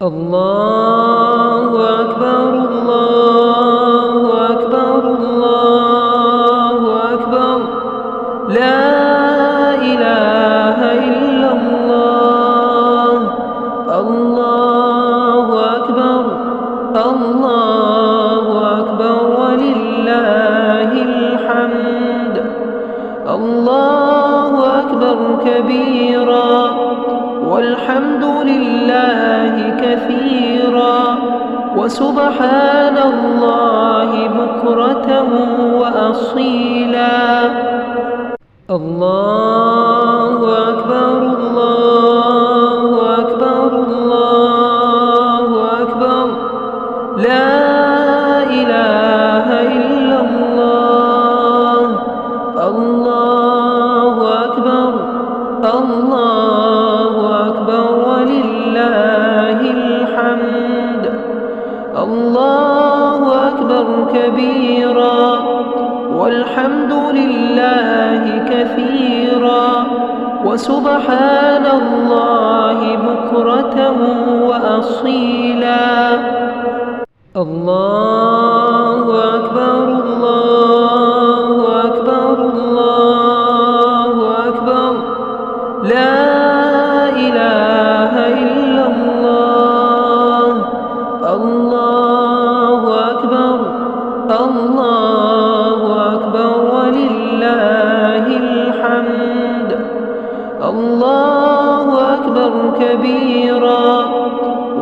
الله أكبر الله أكبر الله أكبر لا إله إلا الله الله أكبر الله أكبر ولله الحمد الله أكبر كبيرا والحمد لله كثيرا وسبحان الله بكرة وأصيلا الله أكبر الله أكبر الله أكبر لا إله إلا الله الله أكبر الله أكبر ولله الحمد الله أكبر كبيرا والحمد لله كثيرا وسبحان الله بكرة وأصيلا الله أكبر الله أكبر الله أكبر لا إله إلا الله الله أكبر الله أكبر ولله الحمد الله أكبر كبيرا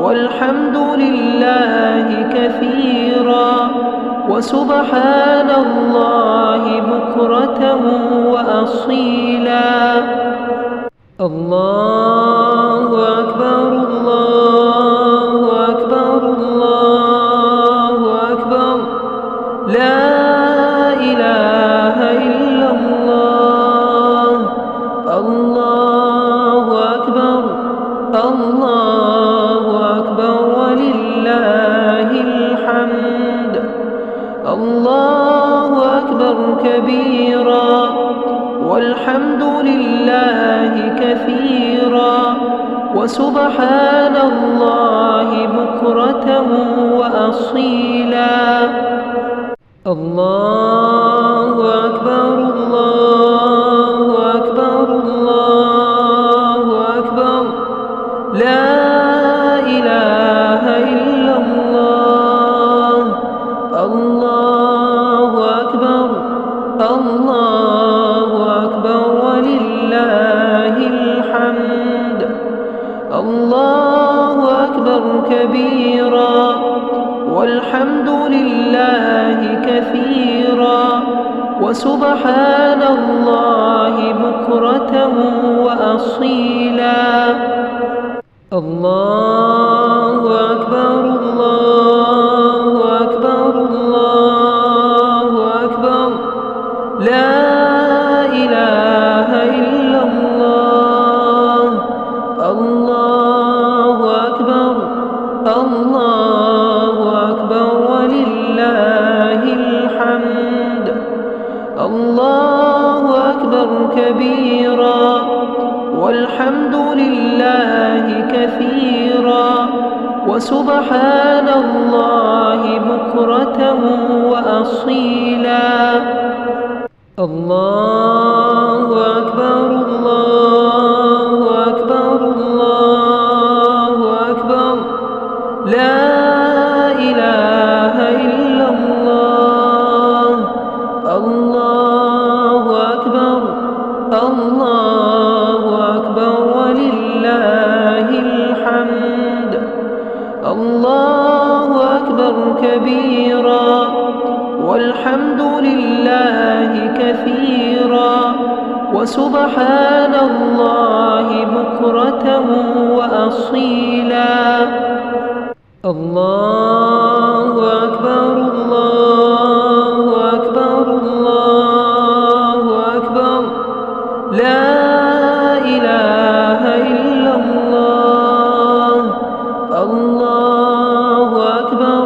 والحمد لله كثيرا وسبحان الله بكرة وأصيلا الله أكبر الله أكبر الله أكبر لا إله إلا الله الله أكبر الله أكبر ولله الحمد الله أكبر كبيرا والحمد لله كثيرا وسبحان الله بكرة وأصيلا الله أكبر الله أكبر الله أكبر لا إله إلا الله الله أكبر الله أكبر ولله الحمد الله أكبر كبيرا والحمد لله كثيرا وسبحان الله بكرة وأصيلا الله أكبر الله أكبر الله أكبر لا إله إلا الله الله أكبر الله أكبر ولله الحمد الله أكبر كبيرا والحمد لله كثيرا وسبحان الله بكرة وأصيلا الله أكبر الله أكبر الله أكبر لا إله إلا الله الله أكبر الله أكبر ولله الحمد الله أكبر كبيرا والحمد لله كثيرا وسبحان الله بكرة وأصيلا الله أكبر الله أكبر الله أكبر لا إله إلا الله الله أكبر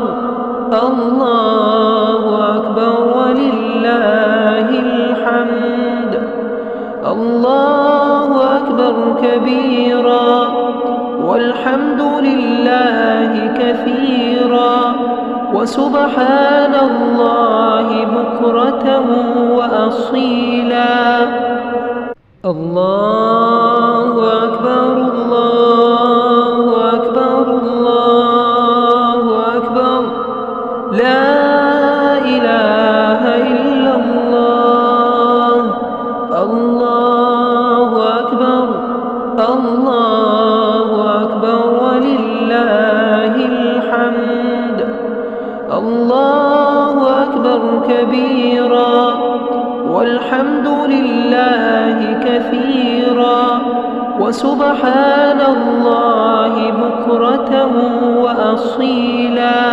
الله أكبر ولله الحمد الله أكبر كبيرا والحمد لله وسبحان الله بكرة وأصيلا. الله أكبر الله أكبر الله أكبر لا إله إلا الله. الله أكبر الله أكبر ولله الحمد. الله أكبر كبيرا والحمد لله كثيرا وسبحان الله بكرة وأصيلا.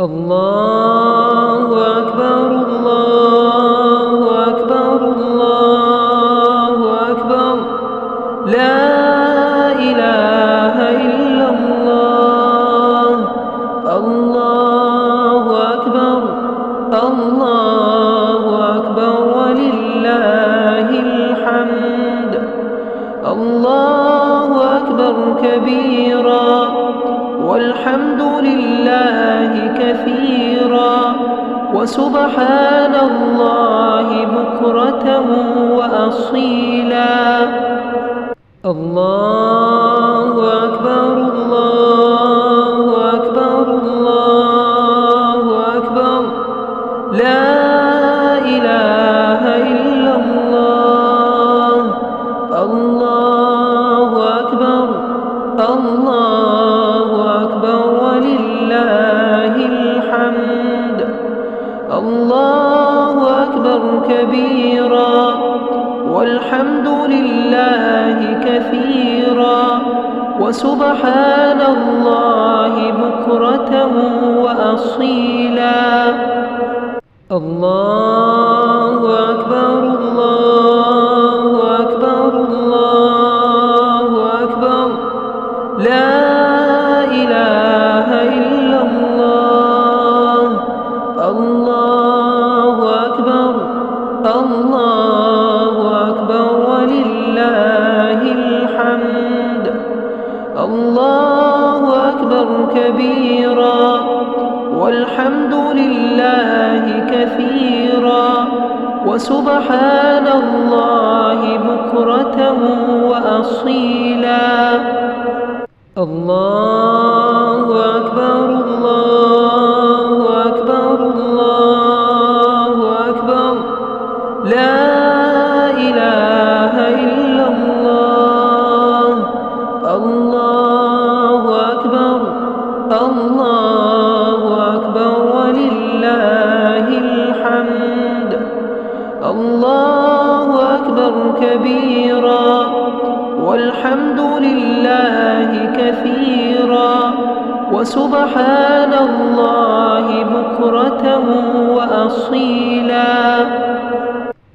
الله أكبر الله أكبر الله أكبر لا إله إلا الله. الله أكبر الله أكبر ولله الحمد. الله أكبر كبيرا والحمد لله كثيرا وسبحان الله بكرة وأصيلا. الله أكبر الله أكبر الله أكبر لا إله إلا الله. الله أكبر الله أكبر ولله الحمد. الله أكبر كبيرا والحمد لله كثيرا وسبحان الله بكرة وأصيلا. الله أكبر الله أكبر الله أكبر لا إله إلا الله. الله أكبر الله أكبر ولله الحمد. الله أكبر كبيرا والحمد لله كثيرا وسبحان الله بكرة وأصيلا. الله أكبر الله أكبر الله أكبر لا إله إلا الله. الله أكبر الله أكبر ولله الحمد. الله أكبر كبيرا والحمد لله كثيرا وسبحان الله بكرة وأصيلا.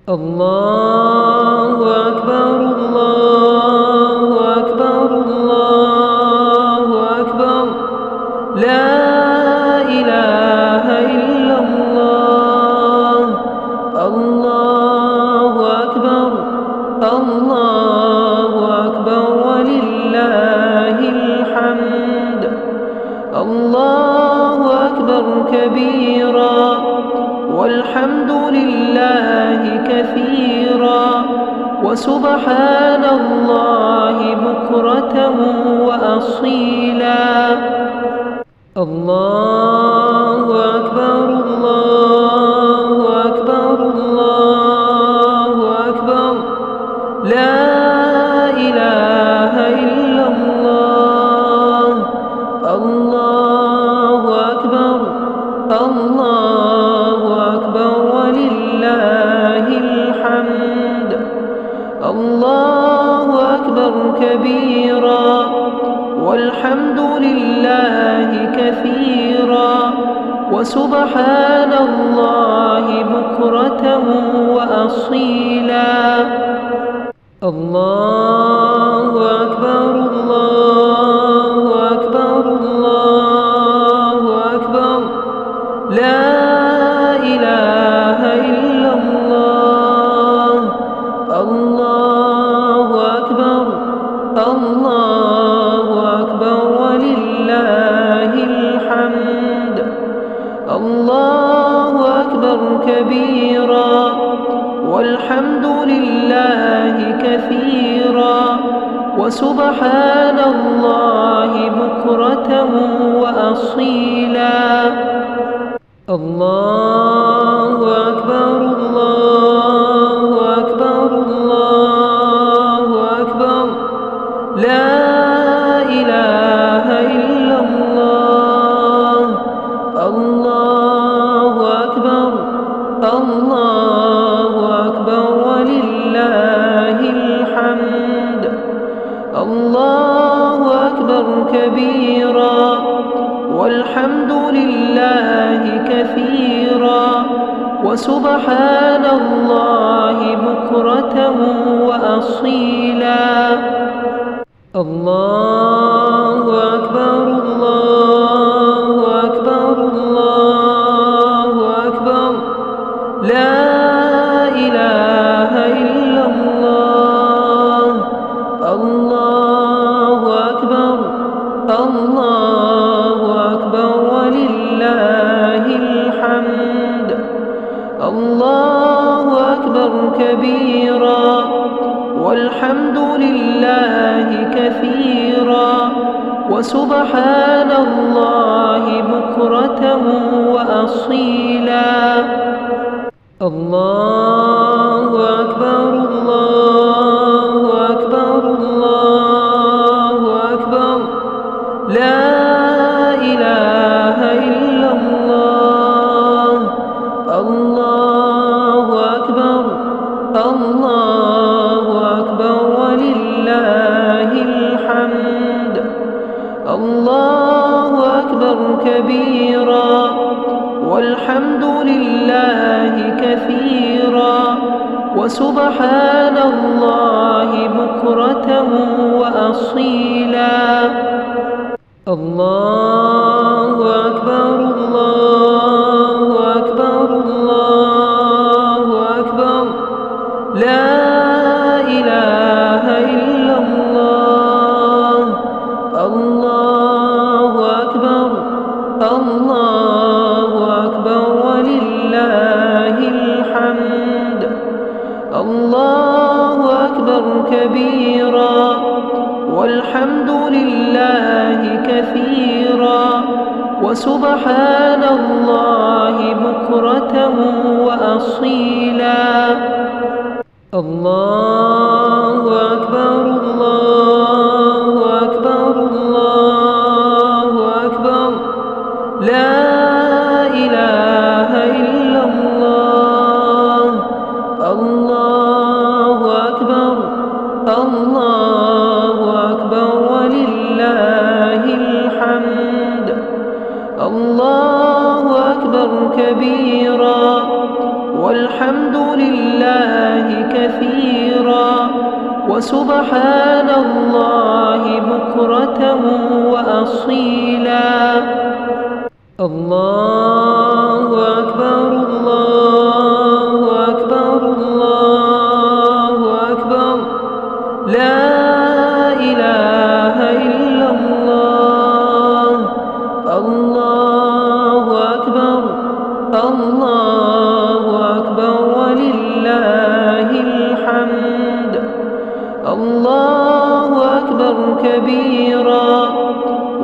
الله أكبر الله أكبر الله أكبر لا إله إلا الله. الله أكبر الله أكبر ولله الحمد. الله أكبر كبيرا والحمد لله كثيرا وسبحان الله بكرة وأصيلا. الله أكبر الله أكبر الله أكبر لا إله إلا الله. الله أكبر الله أكبر ولله الحمد. الله أكبر كبيرا والحمد لله كثيرا وسبحان الله بكرة وأصيلا. الله أكبر الله أكبر الله أكبر لا إله إلا الله. الله أكبر الله أكبر ولله الحمد. كبيرا والحمد لله كثيرا وسبحان الله بكرة وأصيلا. الله أكبر الله أكبر الله أكبر لا إله إلا الله. الله أكبر الله أكبر ولله الحمد. الله أكبر كبيرا والحمد لله كثيرا وسبحان الله بكرة وأصيلا. الله أكبر الله أكبر الله أكبر لا إله إلا الله. الله أكبر الله أكبر ولله الحمد. الله أكبر كبيرا والحمد لله كثيرا وسبحان الله بكرة وأصيلا. الله أكبر الله أكبر الله أكبر لا إله إلا الله. الله أكبر الله أكبر ولله الحمد. الله أكبر كبيرا والحمد لله كثيرا وسبحان الله بكرة وأصيلا. الله أكبر الله أكبر الله أكبر لا إله إلا الله. الله أكبر الله أكبر ولله الحمد. الله أكبر كبيرا والحمد لله كثيرا وسبحان الله بكرة وأصيلا. الله أكبر الله أكبر الله أكبر لا إله إلا الله. الله أكبر الله أكبر ولله الحمد. الله أكبر كبيرا والحمد لله كثيرا وسبحان الله بكرة وأصيلا. الله أكبر الله أكبر الله أكبر لا إله إلا الله. الله أكبر الله أكبر ولله الحمد. الله أكبر كبيرا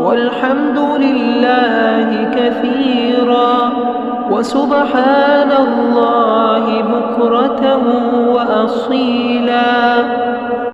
والحمد لله كثيرا وسبحان الله بكرة وأصيلا.